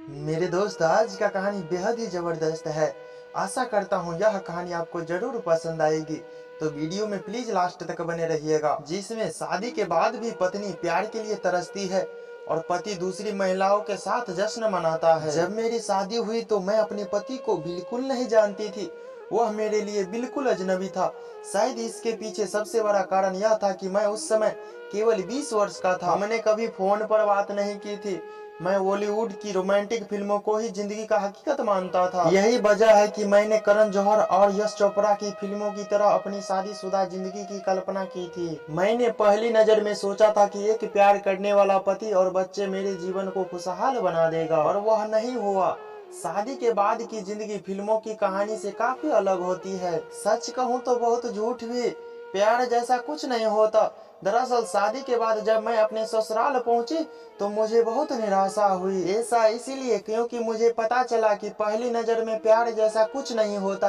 मेरे दोस्त, आज का कहानी बेहद ही जबरदस्त है। आशा करता हूँ यह कहानी आपको जरूर पसंद आएगी। तो वीडियो में प्लीज लास्ट तक बने रहिएगा, जिसमें शादी के बाद भी पत्नी प्यार के लिए तरसती है और पति दूसरी महिलाओं के साथ जश्न मनाता है। जब मेरी शादी हुई तो मैं अपने पति को बिल्कुल नहीं जानती थी। वह मेरे लिए बिल्कुल अजनबी था। शायद इसके पीछे सबसे बड़ा कारण यह था कि मैं उस समय केवल 20 वर्ष का था। हमने कभी फोन पर बात नहीं की थी। मैं बॉलीवुड की रोमांटिक फिल्मों को ही जिंदगी का हकीकत मानता था। यही वजह है कि मैंने करण जौहर और यश चोपड़ा की फिल्मों की तरह अपनी शादीशुदा जिंदगी की कल्पना की थी। मैंने पहली नजर में सोचा था कि एक प्यार करने वाला पति और बच्चे मेरे जीवन को खुशहाल बना देगा, और वह नहीं हुआ। शादी के बाद की जिंदगी फिल्मों की कहानी से काफी अलग होती है। सच कहूँ तो बहुत झूठ भी। प्यार जैसा कुछ नहीं होता। दरअसल शादी के बाद जब मैं अपने ससुराल पहुंची तो मुझे बहुत निराशा हुई। ऐसा इसीलिए क्योंकि मुझे पता चला कि पहली नजर में प्यार जैसा कुछ नहीं होता।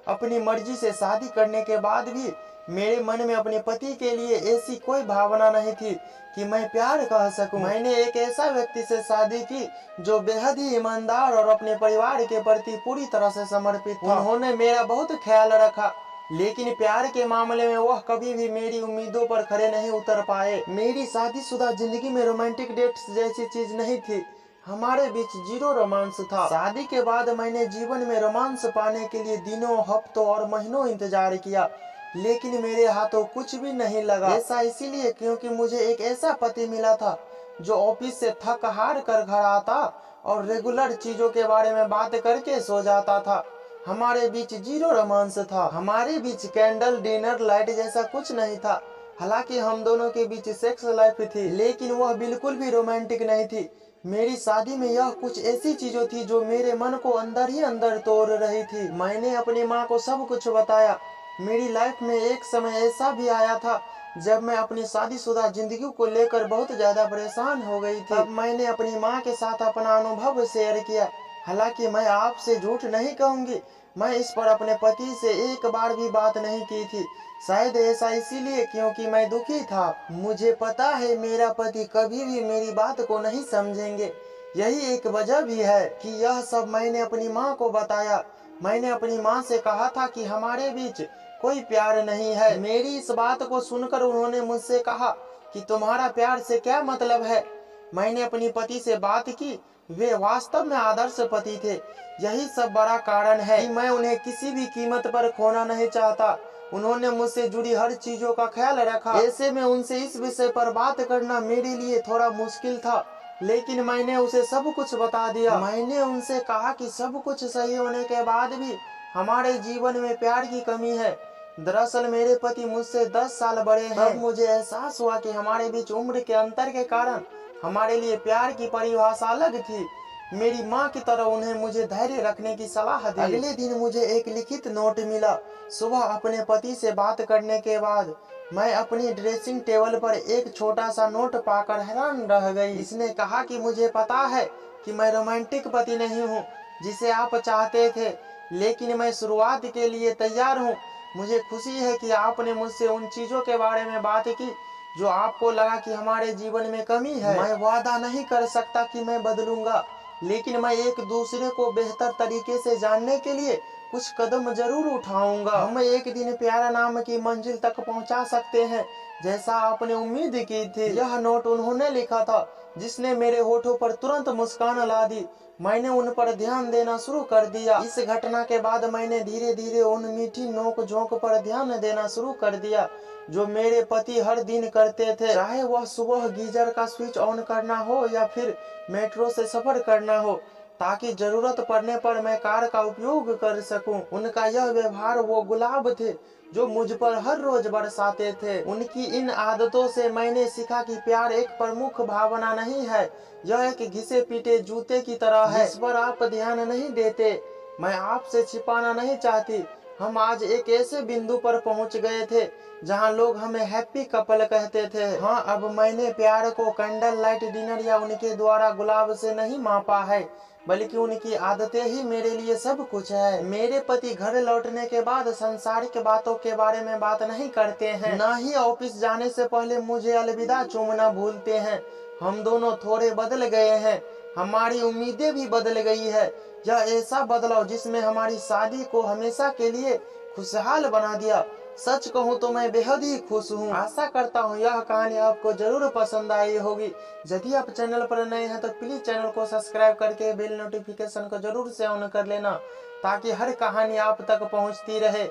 अपनी मर्जी से शादी करने के बाद भी मेरे मन में अपने पति के लिए ऐसी कोई भावना नहीं थी कि मैं प्यार कह सकूं। मैंने एक ऐसा व्यक्ति से शादी की जो बेहद ही ईमानदार और अपने परिवार के प्रति पूरी तरह से समर्पित था। उन्होंने मेरा बहुत ख्याल रखा, लेकिन प्यार के मामले में वह कभी भी मेरी उम्मीदों पर खरे नहीं उतर पाए। मेरी शादीशुदा जिंदगी में रोमांटिक डेट्स जैसी चीज नहीं थी। हमारे बीच जीरो रोमांस था। शादी के बाद मैंने जीवन में रोमांस पाने के लिए दिनों, हफ्तों और महीनों इंतजार किया, लेकिन मेरे हाथों कुछ भी नहीं लगा। ऐसा इसीलिए क्योंकि मुझे एक ऐसा पति मिला था जो ऑफिस से थक हार कर घर आता और रेगुलर चीजों के बारे में बात करके सो जाता था। हमारे बीच जीरो रोमांस था। हमारे बीच कैंडल डिनर लाइट जैसा कुछ नहीं था। हालांकि हम दोनों के बीच सेक्स लाइफ थी, लेकिन वह बिल्कुल भी रोमांटिक नहीं थी। मेरी शादी में यह कुछ ऐसी चीजों थी जो मेरे मन को अंदर ही अंदर तोड़ रही थी। मैंने अपनी माँ को सब कुछ बताया। मेरी लाइफ में एक समय ऐसा भी आया था जब मैं अपनी शादीशुदा जिंदगी को लेकर बहुत ज्यादा परेशान हो गई थी। तब मैंने अपनी माँ के साथ अपना अनुभव शेयर किया। हालांकि मैं आपसे झूठ नहीं कहूंगी, मैं इस पर अपने पति से एक बार भी बात नहीं की थी। शायद ऐसा इसीलिए क्योंकि मैं दुखी था। मुझे पता है मेरा पति कभी भी मेरी बात को नहीं समझेंगे। यही एक वजह भी है कि यह सब मैंने अपनी माँ को बताया। मैंने अपनी माँ से कहा था कि हमारे बीच कोई प्यार नहीं है। मेरी इस बात को सुनकर उन्होंने मुझसे कहा कि तुम्हारा प्यार से क्या मतलब है। मैंने अपनी पति से बात की। वे वास्तव में आदर्श पति थे। यही सब बड़ा कारण है कि मैं उन्हें किसी भी कीमत पर खोना नहीं चाहता। उन्होंने मुझसे जुड़ी हर चीजों का ख्याल रखा। ऐसे में उनसे इस विषय पर बात करना मेरे लिए थोड़ा मुश्किल था, लेकिन मैंने उसे सब कुछ बता दिया। मैंने उनसे कहा कि सब कुछ सही होने के बाद भी हमारे जीवन में प्यार की कमी है। दरअसल मेरे पति मुझसे 10 साल बड़े हैं। तब मुझे एहसास हुआ कि हमारे बीच उम्र के अंतर के कारण हमारे लिए प्यार की परिभाषा अलग थी। मेरी माँ की तरह उन्हें मुझे धैर्य रखने की सलाह दी। अगले दिन मुझे एक लिखित नोट मिला। सुबह अपने पति से बात करने के बाद मैं अपनी ड्रेसिंग टेबल पर एक छोटा सा नोट पाकर हैरान रह गई। इसने कहा कि मुझे पता है कि मैं रोमांटिक पति नहीं हूँ जिसे आप चाहते थे, लेकिन मैं शुरुआत के लिए तैयार हूँ। मुझे खुशी है कि आपने मुझसे उन चीजों के बारे में बात की जो आपको लगा कि हमारे जीवन में कमी है। मैं वादा नहीं कर सकता कि मैं बदलूंगा, लेकिन मैं एक दूसरे को बेहतर तरीके से जानने के लिए कुछ कदम जरूर उठाऊंगा। हम एक दिन प्यारा नाम की मंजिल तक पहुंचा सकते हैं, जैसा आपने उम्मीद की थी। यह नोट उन्होंने लिखा था, जिसने मेरे होठों पर तुरंत मुस्कान ला दी। मैंने उन पर ध्यान देना शुरू कर दिया। इस घटना के बाद मैंने धीरे धीरे उन मीठी नोक झोंक पर ध्यान देना शुरू कर दिया जो मेरे पति हर दिन करते थे। चाहे वह सुबह गीजर का स्विच ऑन करना हो या फिर मेट्रो से सफर करना हो, ताकि जरूरत पड़ने पर मैं कार का उपयोग कर सकूं। उनका यह व्यवहार वो गुलाब थे जो मुझ पर हर रोज बरसाते थे। उनकी इन आदतों से मैंने सीखा कि प्यार एक प्रमुख भावना नहीं है, यह एक घिसे पीटे जूते की तरह है जिस पर आप ध्यान नहीं देते। मैं आपसे छिपाना नहीं चाहती, हम आज एक ऐसे बिंदु पर पहुंच गए थे जहां लोग हमें हैप्पी कपल कहते थे। हाँ, अब मैंने प्यार को कैंडल लाइट डिनर या उनके द्वारा गुलाब से नहीं मापा है, बल्कि उनकी आदतें ही मेरे लिए सब कुछ है। मेरे पति घर लौटने के बाद संसारिक बातों के बारे में बात नहीं करते हैं, न ही ऑफिस जाने से पहले मुझे अलविदा चूमना भूलते हैं। हम दोनों थोड़े बदल गए हैं। हमारी उम्मीदें भी बदल गई है। यह ऐसा बदलाव जिसमें हमारी शादी को हमेशा के लिए खुशहाल बना दिया। सच कहूँ तो मैं बेहद ही खुश हूँ। आशा करता हूँ यह कहानी आपको जरूर पसंद आई होगी। यदि आप चैनल पर नए हैं तो प्लीज चैनल को सब्सक्राइब करके बेल नोटिफिकेशन को जरूर से ऑन कर लेना, ताकि हर कहानी आप तक पहुँचती रहे।